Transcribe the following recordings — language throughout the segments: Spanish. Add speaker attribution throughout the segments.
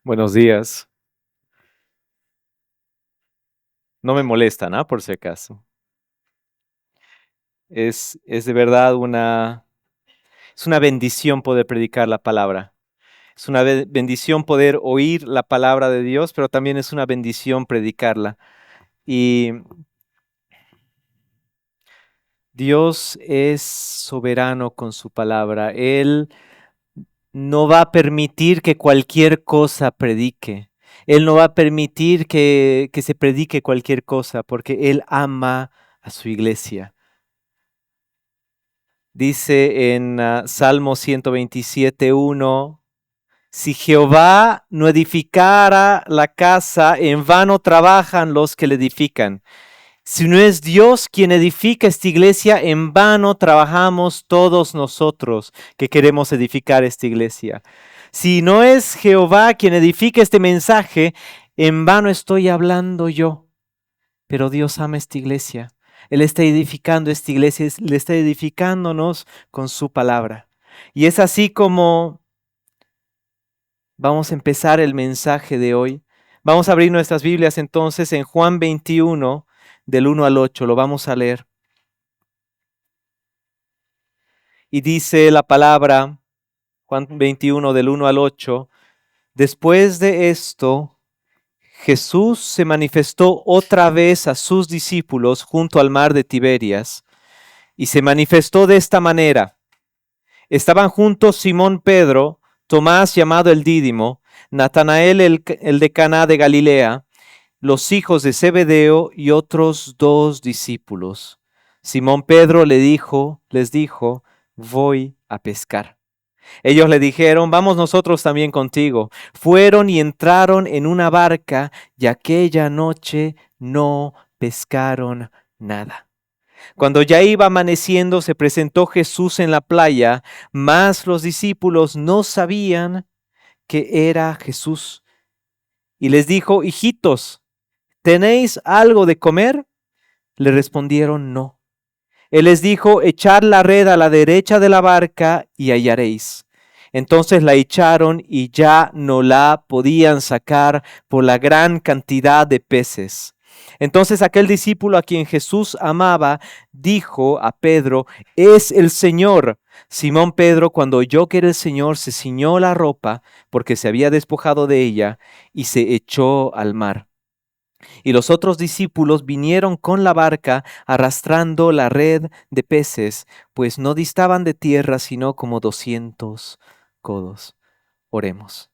Speaker 1: Buenos días. No me molestan, ¿ah? Por si acaso. Es de verdad es una bendición poder predicar la palabra. Es una bendición poder oír la palabra de Dios, pero también es una bendición predicarla. Y Dios es soberano con su palabra. Él no va a permitir que cualquier cosa predique. Él no va a permitir que se predique cualquier cosa, porque Él ama a su iglesia. Dice en Salmo 127:1, si Jehová no edificara la casa, en vano trabajan los que la edifican. Si no es Dios quien edifica esta iglesia, en vano trabajamos todos nosotros que queremos edificar esta iglesia. Si no es Jehová quien edifica este mensaje, en vano estoy hablando yo. Pero Dios ama esta iglesia. Él está edificando esta iglesia, le está edificándonos con su palabra. Y es así como vamos a empezar el mensaje de hoy. Vamos a abrir nuestras Biblias entonces en Juan 21, del 1 al 8. Lo vamos a leer. Y dice la palabra, Juan 21, del 1 al 8, después de esto, Jesús se manifestó otra vez a sus discípulos junto al mar de Tiberias, y se manifestó de esta manera. Estaban juntos Simón Pedro, Tomás llamado el Dídimo, Natanael el de Caná de Galilea, los hijos de Zebedeo y otros dos discípulos. Simón Pedro les dijo, voy a pescar. Ellos le dijeron, vamos nosotros también contigo. Fueron y entraron en una barca y aquella noche no pescaron nada. Cuando ya iba amaneciendo, se presentó Jesús en la playa, mas los discípulos no sabían que era Jesús. Y les dijo, hijitos, ¿tenéis algo de comer? Le respondieron, no. Él les dijo, echad la red a la derecha de la barca y hallaréis. Entonces la echaron y ya no la podían sacar por la gran cantidad de peces. Entonces aquel discípulo a quien Jesús amaba dijo a Pedro, es el Señor. Simón Pedro, cuando oyó que era el Señor, se ciñó la ropa porque se había despojado de ella y se echó al mar. Y los otros discípulos vinieron con la barca arrastrando la red de peces, pues no distaban de tierra sino como 200 codos. Oremos.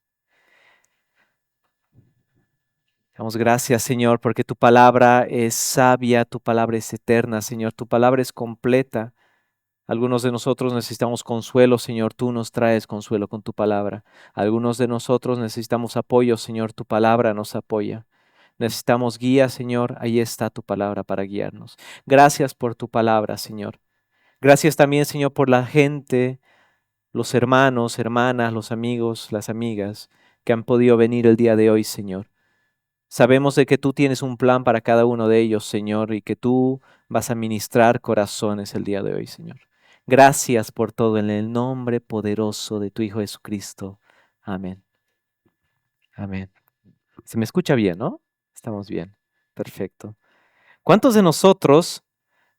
Speaker 1: Damos gracias, Señor, porque tu palabra es sabia, tu palabra es eterna, Señor, tu palabra es completa. Algunos de nosotros necesitamos consuelo, Señor, tú nos traes consuelo con tu palabra. Algunos de nosotros necesitamos apoyo, Señor, tu palabra nos apoya. Necesitamos guía, Señor, ahí está tu palabra para guiarnos. Gracias por tu palabra, Señor. Gracias también, Señor, por la gente, los hermanos, hermanas, los amigos, las amigas que han podido venir el día de hoy, Señor. Sabemos de que tú tienes un plan para cada uno de ellos, Señor, y que tú vas a ministrar corazones el día de hoy, Señor. Gracias por todo en el nombre poderoso de tu Hijo Jesucristo. Amén. Amén. Se me escucha bien, ¿no? Estamos bien. Perfecto. ¿Cuántos de nosotros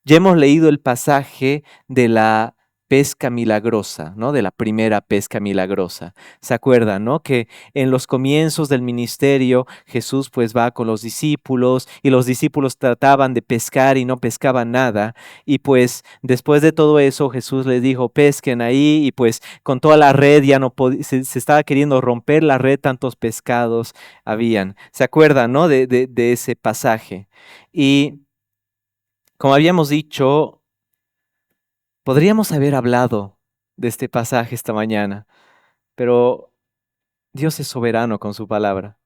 Speaker 1: ya hemos leído el pasaje de la pesca milagrosa, ¿no? De la primera pesca milagrosa. ¿Se acuerdan, no? Que en los comienzos del ministerio Jesús pues va con los discípulos y los discípulos trataban de pescar y no pescaban nada. Y pues después de todo eso Jesús les dijo, pesquen ahí y pues con toda la red ya no se estaba queriendo romper la red, tantos pescados habían. ¿Se acuerdan, no? De ese pasaje. Y como habíamos dicho, podríamos haber hablado de este pasaje esta mañana, pero Dios es soberano con su palabra.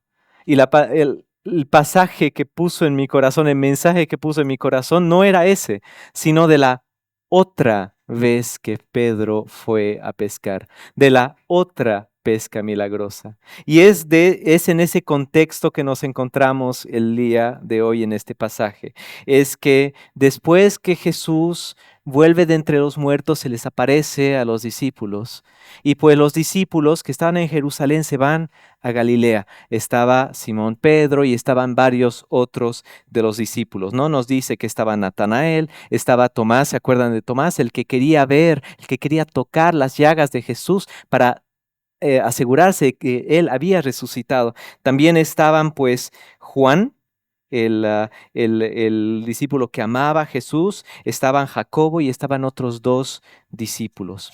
Speaker 1: Y el pasaje que puso en mi corazón, el mensaje que puso en mi corazón no era ese, sino de la otra vez que Pedro fue a pescar, de la otra pesca milagrosa. Y es en ese contexto que nos encontramos el día de hoy en este pasaje. Es que después que Jesús vuelve de entre los muertos, se les aparece a los discípulos. Y pues los discípulos que estaban en Jerusalén se van a Galilea. Estaba Simón Pedro y estaban varios otros de los discípulos. No nos dice que estaba Natanael, estaba Tomás, ¿se acuerdan de Tomás? El que quería ver, el que quería tocar las llagas de Jesús para asegurarse que él había resucitado. También estaban pues Juan, el discípulo que amaba a Jesús, estaban Jacobo y estaban otros dos discípulos.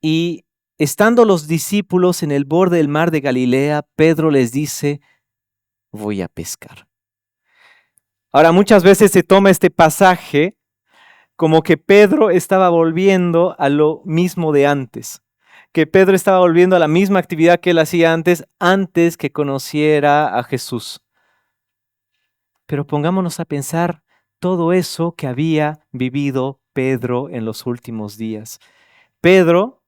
Speaker 1: Y estando los discípulos en el borde del mar de Galilea, Pedro les dice, voy a pescar. Ahora, muchas veces se toma este pasaje como que Pedro estaba volviendo a lo mismo de antes, que Pedro estaba volviendo a la misma actividad que él hacía antes que conociera a Jesús. Pero pongámonos a pensar todo eso que había vivido Pedro en los últimos días. Pedro,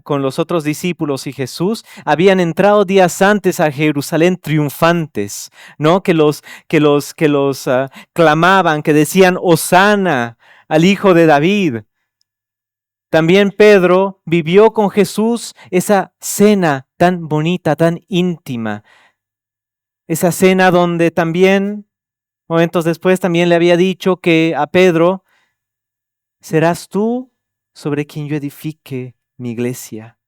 Speaker 1: con los otros discípulos y Jesús, habían entrado días antes a Jerusalén triunfantes, ¿no? Que los clamaban, que decían, Hosana al Hijo de David. También Pedro vivió con Jesús esa cena tan bonita, tan íntima. Esa cena donde también, momentos después, también le había dicho que a Pedro, serás tú sobre quien yo edifique mi iglesia.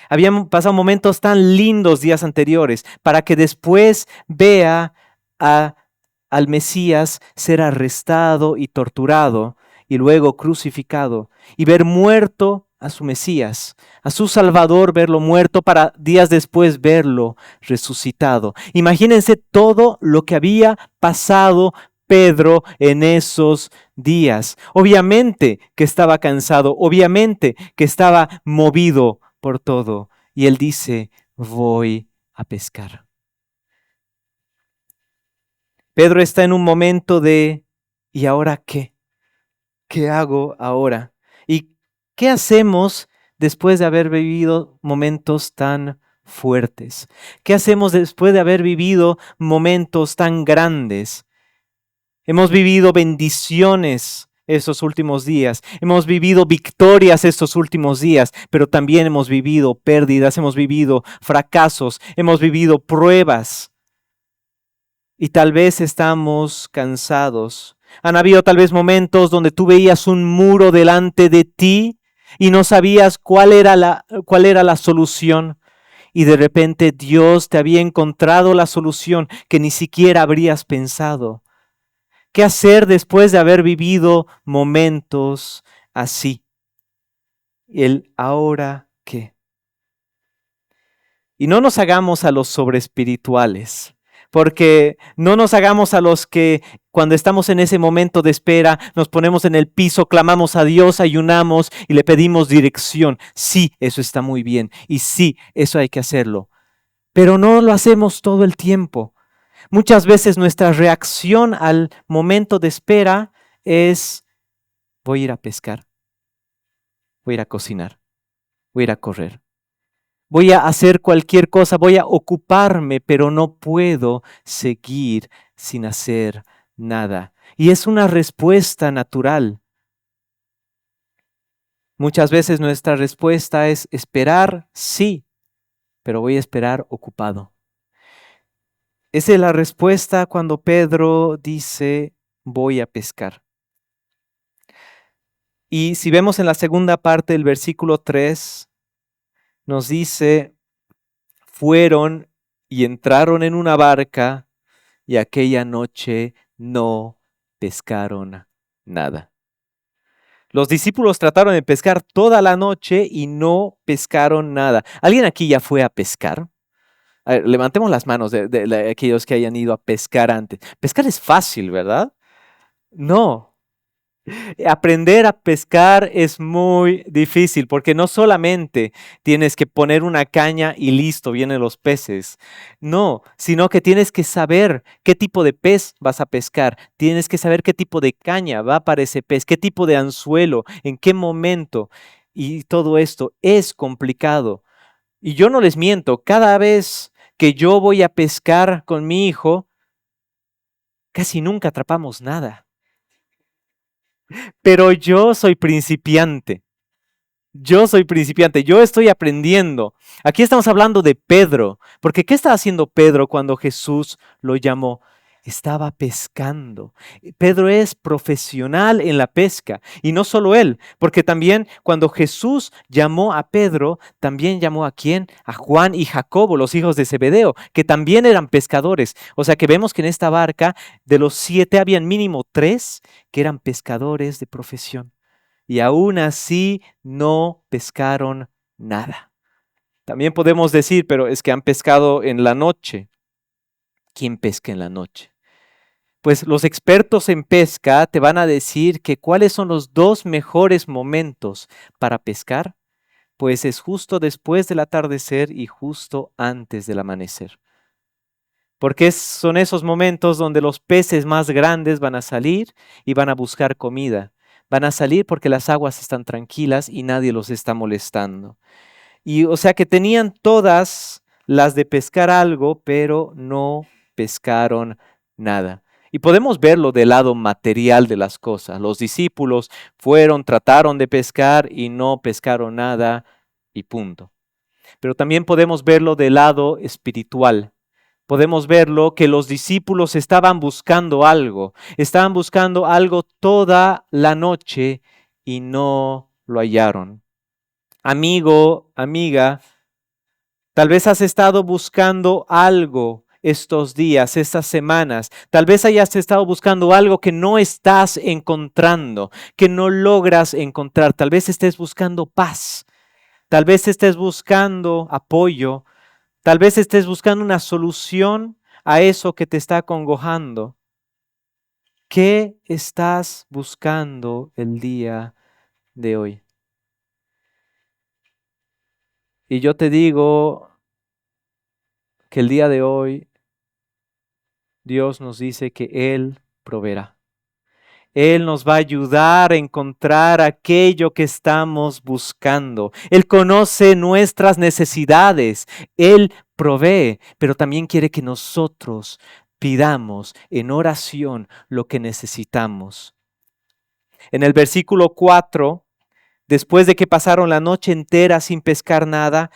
Speaker 1: Habían pasado momentos tan lindos días anteriores para que después vea al Mesías ser arrestado y torturado y luego crucificado y ver muerto a su Mesías, a su Salvador, verlo muerto para días después verlo resucitado. Imagínense todo lo que había pasado Pedro en esos días. Obviamente que estaba cansado, obviamente que estaba movido por todo. Y él dice, voy a pescar. Pedro está en un momento de, ¿y ahora qué? ¿Qué hago ahora? ¿Y qué hacemos después de haber vivido momentos tan fuertes? ¿Qué hacemos después de haber vivido momentos tan grandes? Hemos vivido bendiciones estos últimos días, hemos vivido victorias estos últimos días, pero también hemos vivido pérdidas, hemos vivido fracasos, hemos vivido pruebas. Y tal vez estamos cansados. Han habido tal vez momentos donde tú veías un muro delante de ti y no sabías cuál era la solución. Y de repente Dios te había encontrado la solución que ni siquiera habrías pensado. ¿Qué hacer después de haber vivido momentos así? El ahora qué. Y no nos hagamos a los sobreespirituales, porque no nos hagamos a los que cuando estamos en ese momento de espera nos ponemos en el piso, clamamos a Dios, ayunamos y le pedimos dirección. Sí, eso está muy bien y sí, eso hay que hacerlo, pero no lo hacemos todo el tiempo. Muchas veces nuestra reacción al momento de espera es, voy a ir a pescar, voy a ir a cocinar, voy a ir a correr. Voy a hacer cualquier cosa, voy a ocuparme, pero no puedo seguir sin hacer nada. Y es una respuesta natural. Muchas veces nuestra respuesta es esperar, sí, pero voy a esperar ocupado. Esa es la respuesta cuando Pedro dice, voy a pescar. Y si vemos en la segunda parte del versículo 3, nos dice, fueron y entraron en una barca y aquella noche no pescaron nada. Los discípulos trataron de pescar toda la noche y no pescaron nada. ¿Alguien aquí ya fue a pescar? A ver, levantemos las manos de aquellos que hayan ido a pescar antes. Pescar es fácil, ¿verdad? No. Aprender a pescar es muy difícil porque no solamente tienes que poner una caña y listo, vienen los peces. No, sino que tienes que saber qué tipo de pez vas a pescar. Tienes que saber qué tipo de caña va para ese pez, qué tipo de anzuelo, en qué momento. Y todo esto es complicado. Y yo no les miento, cada vez que yo voy a pescar con mi hijo, casi nunca atrapamos nada. pero yo soy principiante. Yo soy principiante, yo estoy aprendiendo. Aquí estamos hablando de Pedro, porque ¿qué estaba haciendo Pedro cuando Jesús lo llamó? Estaba pescando. Pedro es profesional en la pesca y no solo él, porque también cuando Jesús llamó a Pedro, también llamó a quién? A Juan y Jacobo, los hijos de Zebedeo, que también eran pescadores. O sea que vemos que en esta barca de los 7 habían mínimo 3 que eran pescadores de profesión y aún así no pescaron nada. También podemos decir, pero es que han pescado en la noche. ¿Quién pesca en la noche? Pues los expertos en pesca te van a decir que cuáles son los 2 mejores momentos para pescar. Pues es justo después del atardecer y justo antes del amanecer. Porque son esos momentos donde los peces más grandes van a salir y van a buscar comida. Van a salir porque las aguas están tranquilas y nadie los está molestando. Y o sea que tenían todas las de pescar algo, pero no pescaron nada. Y podemos verlo del lado material de las cosas. Los discípulos fueron, trataron de pescar y no pescaron nada y punto. Pero también podemos verlo del lado espiritual. Podemos verlo que los discípulos estaban buscando algo toda la noche y no lo hallaron. Amigo, amiga, tal vez has estado buscando algo estos días, estas semanas. Tal vez hayas estado buscando algo que no estás encontrando, que no logras encontrar. Tal vez estés buscando paz. Tal vez estés buscando apoyo. Tal vez estés buscando una solución a eso que te está acongojando. ¿Qué estás buscando el día de hoy? Y yo te digo que el día de hoy Dios nos dice que Él proveerá. Él nos va a ayudar a encontrar aquello que estamos buscando. Él conoce nuestras necesidades. Él provee, pero también quiere que nosotros pidamos en oración lo que necesitamos. En el versículo 4, después de que pasaron la noche entera sin pescar nada,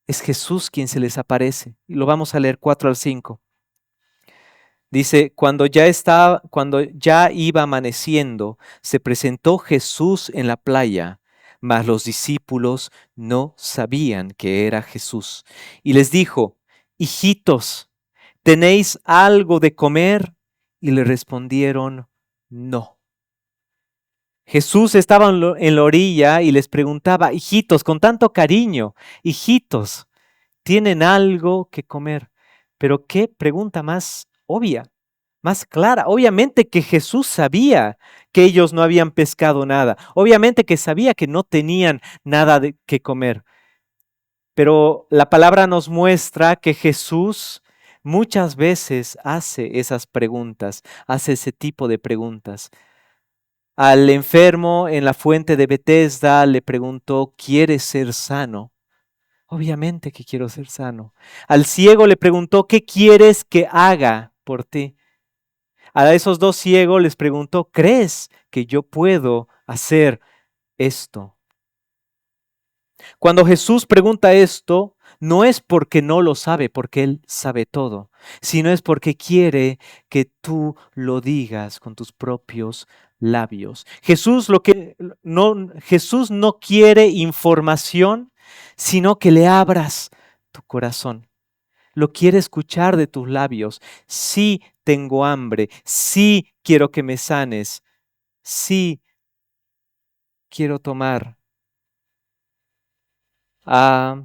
Speaker 1: es Jesús quien se les aparece. Y lo vamos a leer 4 al 5. Dice, cuando ya iba amaneciendo, se presentó Jesús en la playa, mas los discípulos no sabían que era Jesús. Y les dijo, hijitos, ¿tenéis algo de comer? Y le respondieron, no. Jesús estaba en la orilla y les preguntaba, hijitos, con tanto cariño, hijitos, ¿tienen algo que comer? Pero qué pregunta más obvia, más clara. Obviamente que Jesús sabía que ellos no habían pescado nada. Obviamente que sabía que no tenían nada de que comer. Pero la palabra nos muestra que Jesús muchas veces hace esas preguntas, hace ese tipo de preguntas. Al enfermo en la fuente de Betesda le preguntó, ¿quieres ser sano? Obviamente que quiero ser sano. Al ciego le preguntó, ¿qué quieres que haga por ti? A esos 2 ciegos les preguntó, ¿crees que yo puedo hacer esto? Cuando Jesús pregunta esto, no es porque no lo sabe, porque Él sabe todo, sino es porque quiere que tú lo digas con tus propios labios. Jesús no quiere información, sino que le abras tu corazón. Lo quiere escuchar de tus labios. Sí tengo hambre, sí quiero que me sanes, sí quiero tomar. Ah,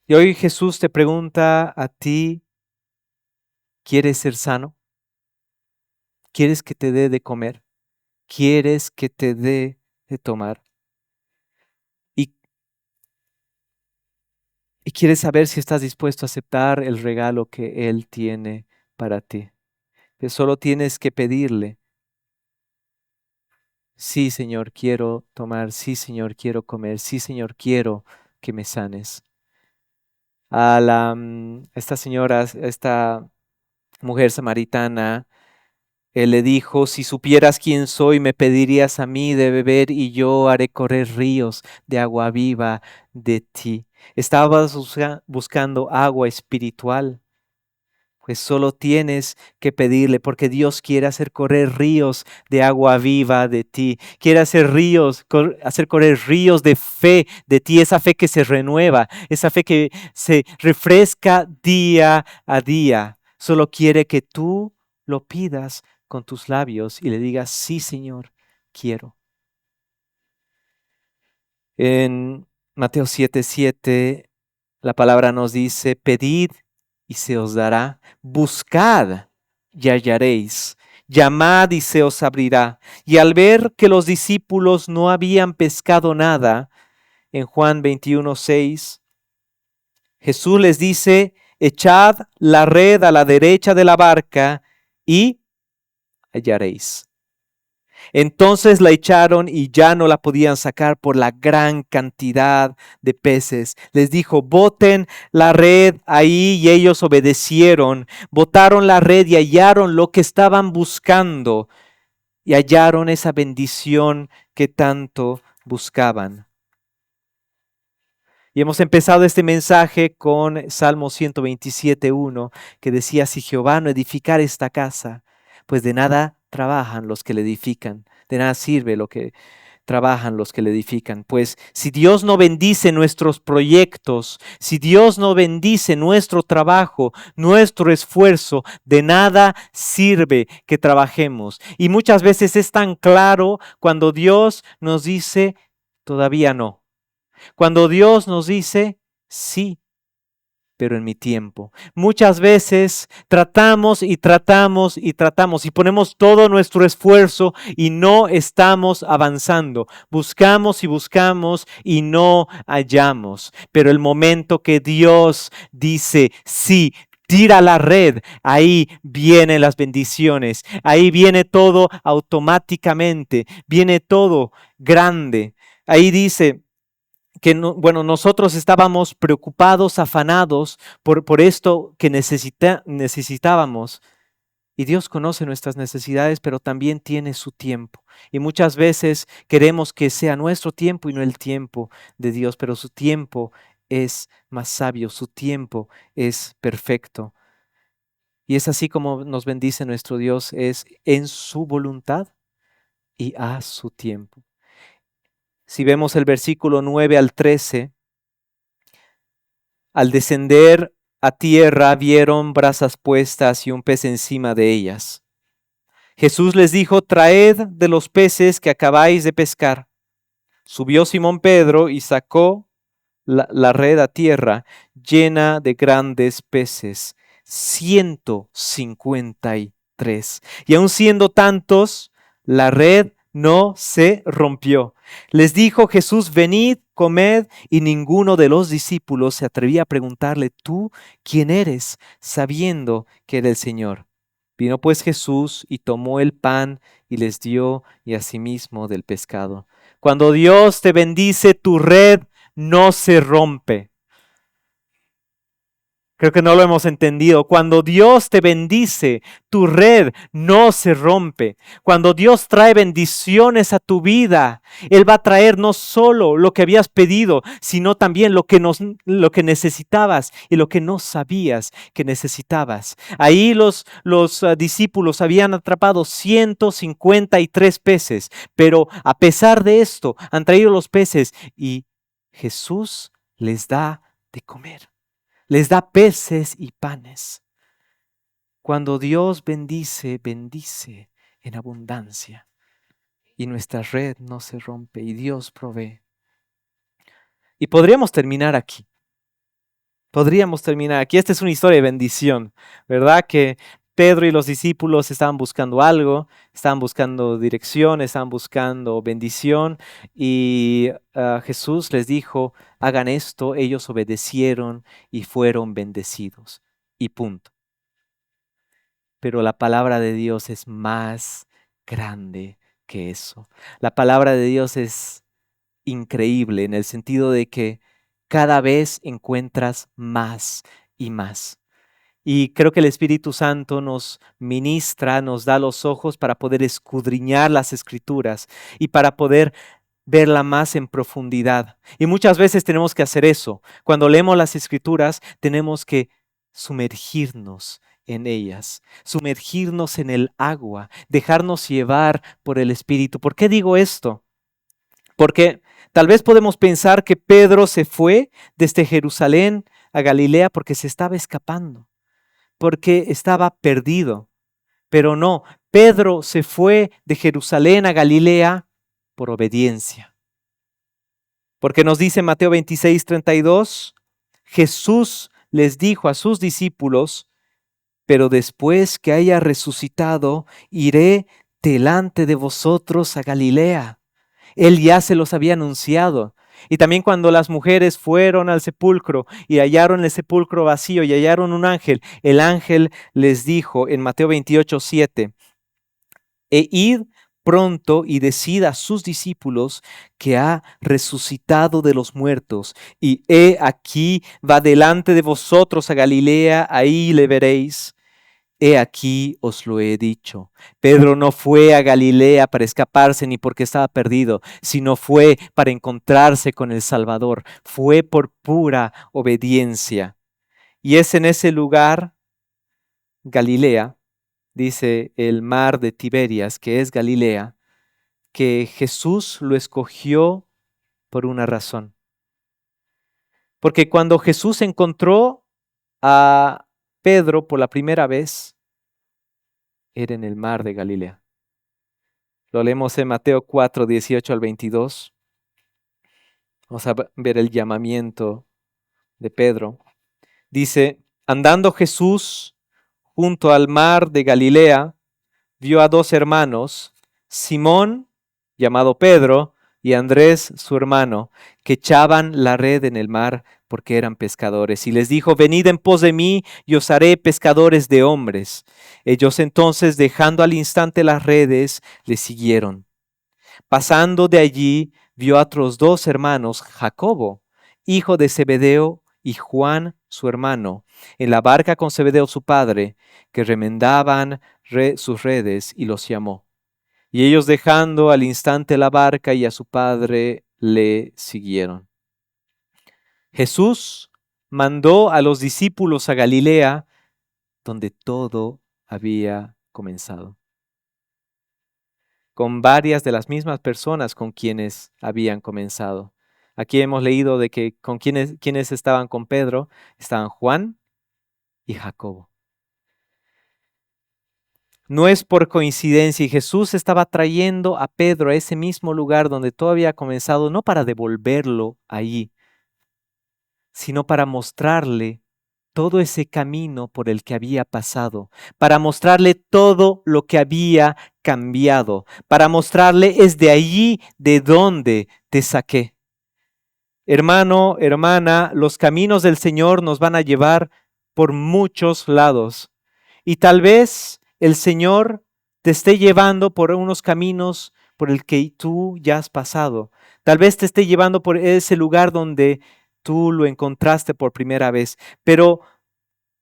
Speaker 1: y hoy Jesús te pregunta a ti, ¿quieres ser sano? ¿Quieres que te dé de comer? ¿Quieres que te dé de tomar? Y, y quieres saber si estás dispuesto a aceptar el regalo que Él tiene para ti. Que solo tienes que pedirle, sí, Señor, quiero tomar, sí, Señor, quiero comer, sí, Señor, quiero que me sanes. Esta señora, esta mujer samaritana, Él le dijo, si supieras quién soy, me pedirías a mí de beber y yo haré correr ríos de agua viva de ti. Estabas buscando agua espiritual. Pues solo tienes que pedirle, porque Dios quiere hacer correr ríos de agua viva de ti. Quiere hacer hacer correr ríos de fe de ti, esa fe que se renueva, esa fe que se refresca día a día. Solo quiere que tú lo pidas con tus labios y le digas, sí, Señor, quiero. En Mateo 7:7 la palabra nos dice, pedid y se os dará, buscad y hallaréis, llamad y se os abrirá. Y al ver que los discípulos no habían pescado nada, en Juan 21:6, Jesús les dice, echad la red a la derecha de la barca y hallaréis. Entonces la echaron y ya no la podían sacar por la gran cantidad de peces. Les dijo, boten la red ahí, y ellos obedecieron. Botaron la red y hallaron lo que estaban buscando y hallaron esa bendición que tanto buscaban. Y hemos empezado este mensaje con Salmo 127:1, que decía, si Jehová no edificar esta casa, pues de nada trabajan los que le edifican, de nada sirve lo que trabajan los que le edifican. Pues si Dios no bendice nuestros proyectos, si Dios no bendice nuestro trabajo, nuestro esfuerzo, de nada sirve que trabajemos. Y muchas veces es tan claro cuando Dios nos dice, todavía no. Cuando Dios nos dice, sí, pero en mi tiempo. Muchas veces tratamos y tratamos y tratamos y ponemos todo nuestro esfuerzo y no estamos avanzando. Buscamos y buscamos y no hallamos. Pero el momento que Dios dice, sí, tira la red, ahí vienen las bendiciones, ahí viene todo automáticamente, viene todo grande. Ahí dice que nosotros estábamos preocupados, afanados por esto que necesitábamos. Y Dios conoce nuestras necesidades, pero también tiene su tiempo. Y muchas veces queremos que sea nuestro tiempo y no el tiempo de Dios, pero su tiempo es más sabio, su tiempo es perfecto. Y es así como nos bendice nuestro Dios, es en su voluntad y a su tiempo. Si vemos el versículo 9 al 13, al descender a tierra vieron brasas puestas y un pez encima de ellas. Jesús les dijo, traed de los peces que acabáis de pescar. Subió Simón Pedro y sacó la red a tierra llena de grandes peces, 153. Y aun siendo tantos, la red no se rompió. Les dijo Jesús, venid, comed, y ninguno de los discípulos se atrevía a preguntarle, ¿tú quién eres? Sabiendo que era el Señor. Vino pues Jesús y tomó el pan y les dio, y asimismo del pescado. Cuando Dios te bendice, tu red no se rompe. Creo que no lo hemos entendido. Cuando Dios te bendice, tu red no se rompe. Cuando Dios trae bendiciones a tu vida, Él va a traer no solo lo que habías pedido, sino también lo que necesitabas y lo que no sabías que necesitabas. Ahí los discípulos habían atrapado 153 peces, pero a pesar de esto, han traído los peces y Jesús les da de comer. Les da peces y panes. Cuando Dios bendice, bendice en abundancia. Y nuestra red no se rompe y Dios provee. Y podríamos terminar aquí. Podríamos terminar aquí. Esta es una historia de bendición, ¿verdad? Que Pedro y los discípulos estaban buscando algo, estaban buscando dirección, estaban buscando bendición y Jesús les dijo, hagan esto, ellos obedecieron y fueron bendecidos. Y punto. Pero la palabra de Dios es más grande que eso. La palabra de Dios es increíble en el sentido de que cada vez encuentras más y más. Y creo que el Espíritu Santo nos ministra, nos da los ojos para poder escudriñar las Escrituras y para poder verla más en profundidad. Y muchas veces tenemos que hacer eso. Cuando leemos las Escrituras, tenemos que sumergirnos en ellas, sumergirnos en el agua, dejarnos llevar por el Espíritu. ¿Por qué digo esto? Porque tal vez podemos pensar que Pedro se fue desde Jerusalén a Galilea porque se estaba escapando, porque estaba perdido. Pero no, Pedro se fue de Jerusalén a Galilea por obediencia. Porque nos dice Mateo 26:32, Jesús les dijo a sus discípulos, pero después que haya resucitado, iré delante de vosotros a Galilea. Él ya se los había anunciado. Y también cuando las mujeres fueron al sepulcro y hallaron el sepulcro vacío y hallaron un ángel, el ángel les dijo en Mateo 28:7, id pronto y decid a sus discípulos que ha resucitado de los muertos, y he aquí va delante de vosotros a Galilea, ahí le veréis. He aquí os lo he dicho. Pedro no fue a Galilea para escaparse ni porque estaba perdido, sino fue para encontrarse con el Salvador. Fue por pura obediencia. Y es en ese lugar, Galilea, dice el mar de Tiberias, que es Galilea, que Jesús lo escogió por una razón. Porque cuando Jesús encontró a Pedro por la primera vez, era en el mar de Galilea. Lo leemos en Mateo 4:18-22. Vamos a ver el llamamiento de Pedro. Dice, andando Jesús junto al mar de Galilea, vio a dos hermanos, Simón, llamado Pedro, y Andrés, su hermano, que echaban la red en el mar porque eran pescadores. Y les dijo, venid en pos de mí y os haré pescadores de hombres. Ellos entonces, dejando al instante las redes, le siguieron. Pasando de allí, vio a otros dos hermanos, Jacobo, hijo de Zebedeo, y Juan, su hermano, en la barca con Zebedeo su padre, que remendaban sus redes, y los llamó. Y ellos, dejando al instante la barca y a su padre, le siguieron. Jesús mandó a los discípulos a Galilea, donde todo había comenzado, con varias de las mismas personas con quienes habían comenzado. Aquí hemos leído de que con quienes estaban con Pedro, estaban Juan y Jacobo. No es por coincidencia, y Jesús estaba trayendo a Pedro a ese mismo lugar donde todo había comenzado, no para devolverlo allí, sino para mostrarle todo ese camino por el que había pasado, para mostrarle todo lo que había cambiado, para mostrarle es de allí de donde te saqué. Hermano, hermana, los caminos del Señor nos van a llevar por muchos lados. Y tal vez el Señor te esté llevando por unos caminos por el que tú ya has pasado. Tal vez te esté llevando por ese lugar donde tú lo encontraste por primera vez. Pero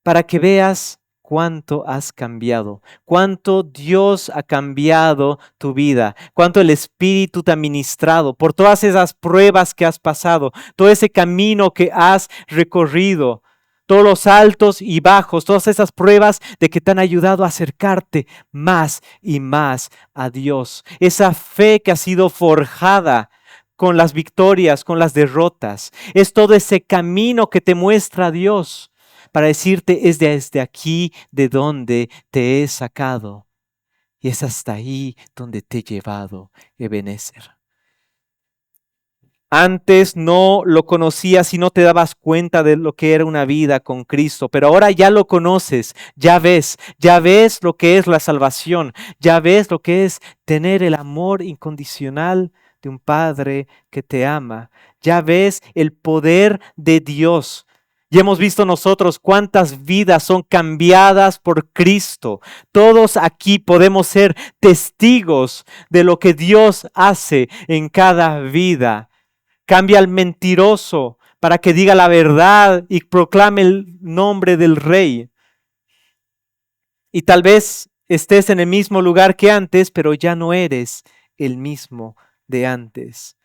Speaker 1: para que veas cuánto has cambiado, cuánto Dios ha cambiado tu vida, cuánto el Espíritu te ha ministrado por todas esas pruebas que has pasado, todo ese camino que has recorrido, todos los altos y bajos, todas esas pruebas de que te han ayudado a acercarte más y más a Dios. Esa fe que ha sido forjada con las victorias, con las derrotas. Es todo ese camino que te muestra Dios para decirte, es desde aquí de donde te he sacado. Y es hasta ahí donde te he llevado, Ebenezer. Antes no lo conocías y no te dabas cuenta de lo que era una vida con Cristo, pero ahora ya lo conoces, ya ves lo que es la salvación, ya ves lo que es tener el amor incondicional de un Padre que te ama, ya ves el poder de Dios. Y hemos visto nosotros cuántas vidas son cambiadas por Cristo. Todos aquí podemos ser testigos de lo que Dios hace en cada vida. Cambia al mentiroso para que diga la verdad y proclame el nombre del Rey. Y tal vez estés en el mismo lugar que antes, pero ya no eres el mismo de antes.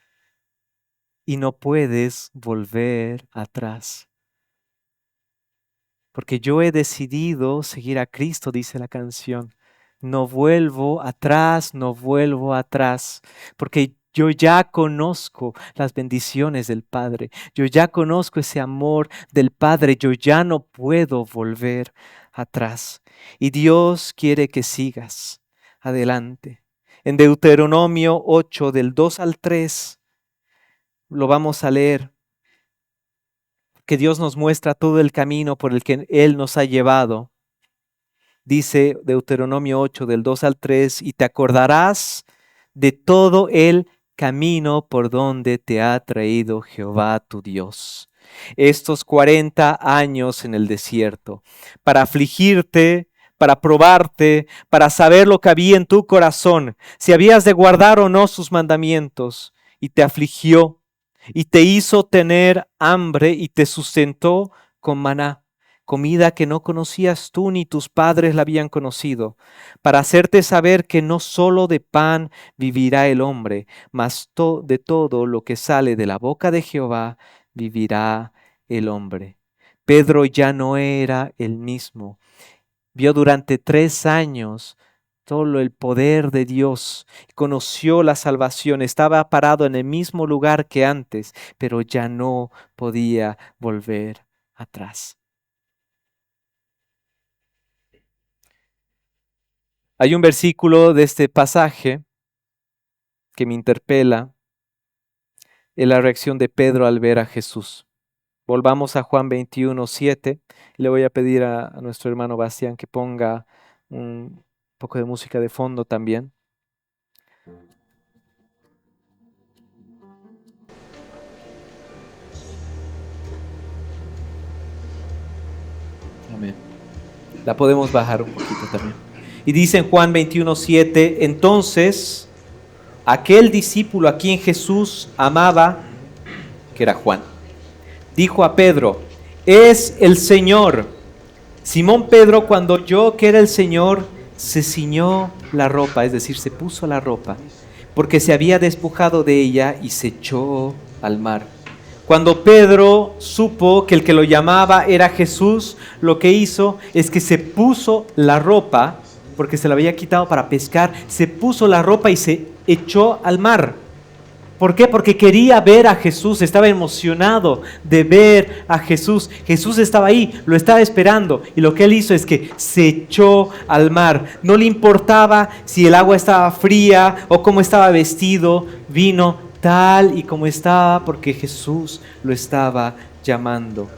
Speaker 1: Y no puedes volver atrás. Porque yo he decidido seguir a Cristo, dice la canción. No vuelvo atrás, no vuelvo atrás, porque yo ya conozco las bendiciones del Padre. Yo ya conozco ese amor del Padre. Yo ya no puedo volver atrás. Y Dios quiere que sigas adelante. En Deuteronomio 8, del 2 al 3, lo vamos a leer, que Dios nos muestra todo el camino por el que Él nos ha llevado. Dice Deuteronomio 8 del 2 al 3, y te acordarás de todo el camino por donde te ha traído Jehová tu Dios estos 40 años en el desierto, para afligirte, para probarte, para saber lo que había en tu corazón, si habías de guardar o no sus mandamientos, y te afligió, y te hizo tener hambre, y te sustentó con maná, comida que no conocías tú ni tus padres la habían conocido, para hacerte saber que no solo de pan vivirá el hombre, mas de todo lo que sale de la boca de Jehová vivirá el hombre. Pedro ya no era el mismo. Vio durante 3 años todo el poder de Dios, conoció la salvación, estaba parado en el mismo lugar que antes, pero ya no podía volver atrás. Hay un versículo de este pasaje que me interpela en la reacción de Pedro al ver a Jesús. Volvamos a Juan 21:7. Le voy a pedir a nuestro hermano Bastián que ponga un poco de música de fondo también. Amén. La podemos bajar un poquito también. Y dice en Juan 21:7, entonces aquel discípulo a quien Jesús amaba, que era Juan, dijo a Pedro, es el Señor. Simón Pedro, cuando oyó que era el Señor, se ciñó la ropa, es decir, se puso la ropa, porque se había despojado de ella y se echó al mar. Cuando Pedro supo que el que lo llamaba era Jesús, lo que hizo es que se puso la ropa, porque se la había quitado para pescar, se puso la ropa y se echó al mar. ¿Por qué? Porque quería ver a Jesús, estaba emocionado de ver a Jesús. Jesús estaba ahí, lo estaba esperando, y lo que él hizo es que se echó al mar. No le importaba si el agua estaba fría o cómo estaba vestido, vino tal y como estaba porque Jesús lo estaba llamando.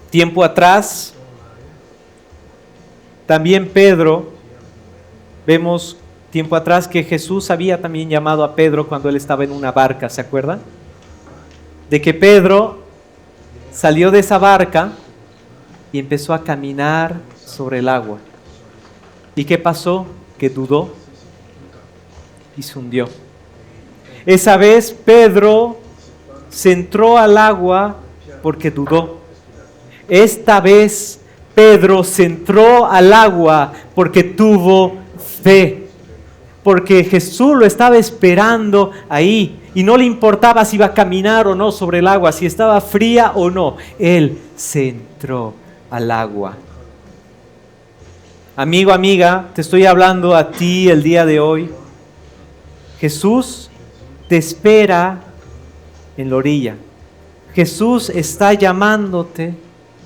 Speaker 1: Tiempo atrás, también Pedro, vemos tiempo atrás que Jesús había también llamado a Pedro cuando él estaba en una barca, ¿se acuerdan? De que Pedro salió de esa barca y empezó a caminar sobre el agua. ¿Y qué pasó? Que dudó y se hundió. Esa vez Pedro se entró al agua porque dudó. Esta vez Pedro se entró al agua porque tuvo fe. Porque Jesús lo estaba esperando ahí y no le importaba si iba a caminar o no sobre el agua, si estaba fría o no. Él se entró al agua. Amigo, amiga, te estoy hablando a ti el día de hoy. Jesús te espera en la orilla. Jesús está llamándote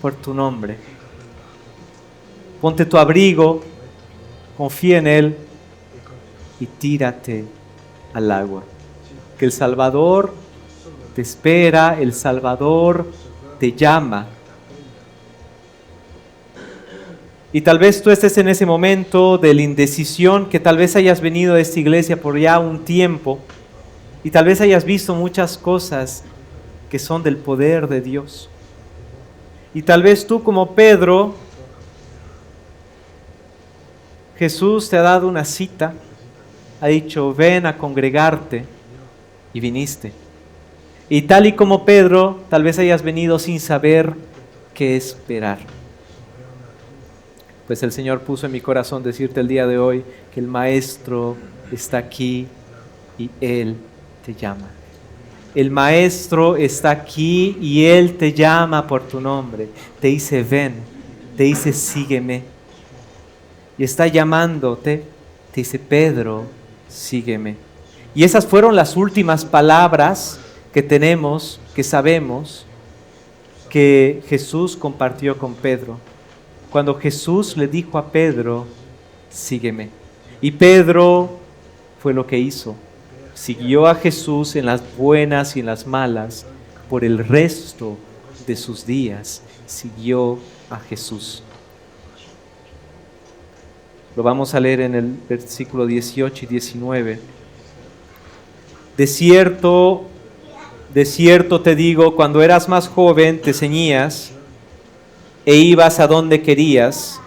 Speaker 1: por tu nombre. Ponte tu abrigo, confía en Él y tírate al agua. Que el Salvador te espera, el Salvador te llama. Y tal vez tú estés en ese momento de la indecisión, que tal vez hayas venido a esta iglesia por ya un tiempo y tal vez hayas visto muchas cosas que son del poder de Dios. Y tal vez tú como Pedro, Jesús te ha dado una cita, ha dicho, ven a congregarte, y viniste. Y tal y como Pedro, tal vez hayas venido sin saber qué esperar. Pues el Señor puso en mi corazón decirte el día de hoy que el Maestro está aquí y Él te llama. El Maestro está aquí y Él te llama por tu nombre. Te dice, ven, te dice, sígueme. Y está llamándote, te dice, Pedro, sígueme. Y esas fueron las últimas palabras que tenemos, que sabemos, que Jesús compartió con Pedro. Cuando Jesús le dijo a Pedro, sígueme. Y Pedro fue lo que hizo. Siguió a Jesús en las buenas y en las malas. Por el resto de sus días, siguió a Jesús. Lo vamos a leer en el versículo 18 y 19. De cierto te digo, cuando eras más joven te ceñías e ibas a donde querías,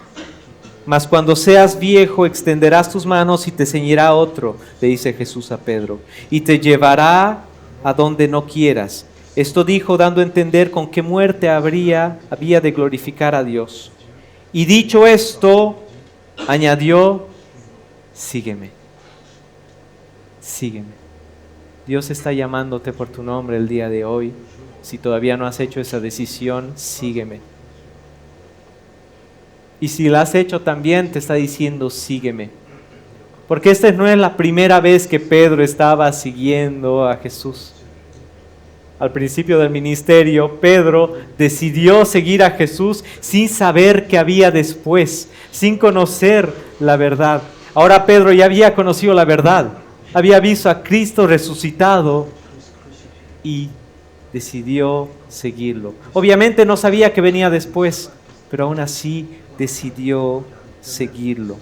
Speaker 1: mas cuando seas viejo extenderás tus manos y te ceñirá otro, le dice Jesús a Pedro, y te llevará a donde no quieras. Esto dijo dando a entender con qué muerte había de glorificar a Dios. Y dicho esto, añadió, sígueme, sígueme. Dios está llamándote por tu nombre el día de hoy. Si todavía no has hecho esa decisión, sígueme. Y si la has hecho también, te está diciendo, sígueme. Porque esta no es la primera vez que Pedro estaba siguiendo a Jesús. Al principio del ministerio, Pedro decidió seguir a Jesús sin saber qué había después, sin conocer la verdad. Ahora Pedro ya había conocido la verdad, había visto a Cristo resucitado y decidió seguirlo. Obviamente no sabía qué venía después, pero aún así decidió seguirlo.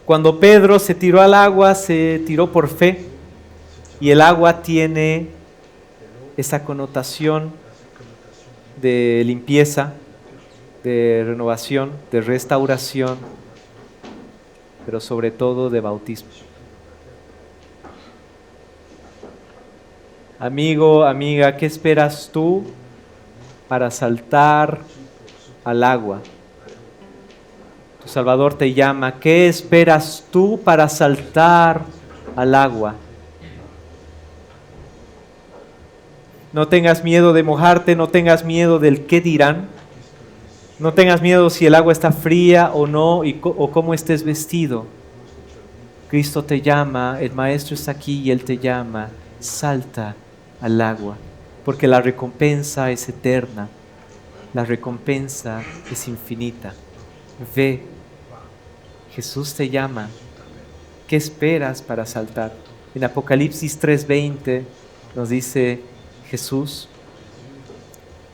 Speaker 1: Cuando Pedro se tiró al agua, se tiró por fe. Y el agua tiene esa connotación de limpieza, de renovación, de restauración, pero sobre todo de bautismo. Amigo, amiga, ¿qué esperas tú para saltar al agua? Tu Salvador te llama. ¿Qué esperas tú para saltar al agua? No tengas miedo de mojarte, no tengas miedo del qué dirán. No tengas miedo si el agua está fría o no, o cómo estés vestido. Cristo te llama, el Maestro está aquí y Él te llama. Salta al agua, porque la recompensa es eterna. La recompensa es infinita. Ve, Jesús te llama. ¿Qué esperas para saltar? En Apocalipsis 3:20 nos dice Jesús,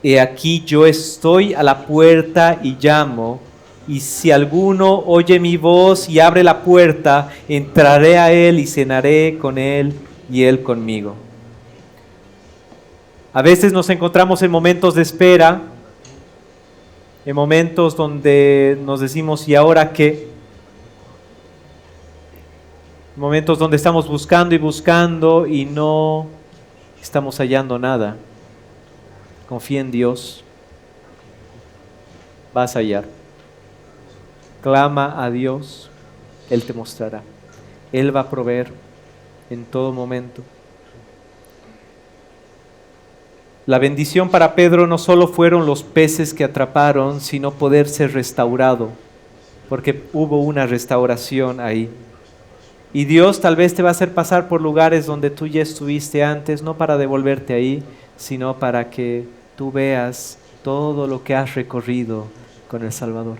Speaker 1: he aquí yo estoy a la puerta y llamo, y si alguno oye mi voz y abre la puerta, entraré a él y cenaré con él y él conmigo. A veces nos encontramos en momentos de espera, en momentos donde nos decimos, ¿y ahora qué? Momentos donde estamos buscando y buscando y no estamos hallando nada. Confía en Dios, vas a hallar. Clama a Dios, Él te mostrará. Él va a proveer en todo momento. La bendición para Pedro no solo fueron los peces que atraparon, sino poder ser restaurado, porque hubo una restauración ahí. Y Dios tal vez te va a hacer pasar por lugares donde tú ya estuviste antes, no para devolverte ahí, sino para que tú veas todo lo que has recorrido con el Salvador.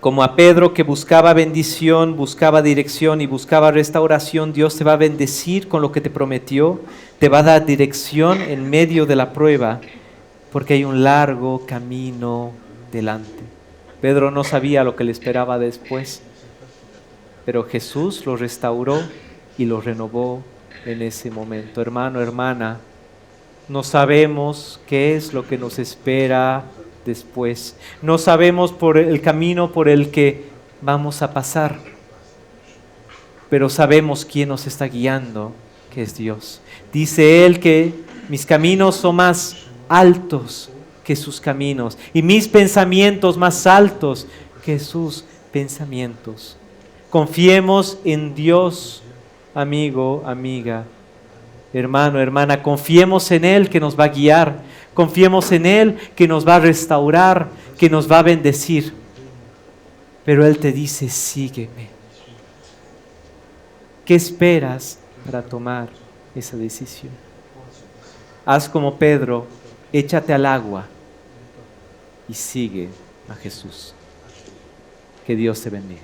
Speaker 1: Como a Pedro que buscaba bendición, buscaba dirección y buscaba restauración, Dios te va a bendecir con lo que te prometió, te va a dar dirección en medio de la prueba, porque hay un largo camino delante. Pedro no sabía lo que le esperaba después, pero Jesús lo restauró y lo renovó en ese momento. Hermano, hermana, no sabemos qué es lo que nos espera después. No sabemos por el camino por el que vamos a pasar, pero sabemos quién nos está guiando, que es Dios. Dice Él que mis caminos son más altos que sus caminos y mis pensamientos más altos que sus pensamientos. Confiemos en Dios, amigo, amiga, hermano, hermana, confiemos en Él que nos va a guiar, confiemos en Él que nos va a restaurar, que nos va a bendecir. Pero Él te dice, sígueme. ¿Qué esperas para tomar esa decisión? Haz como Pedro, échate al agua y sigue a Jesús. Que Dios te bendiga.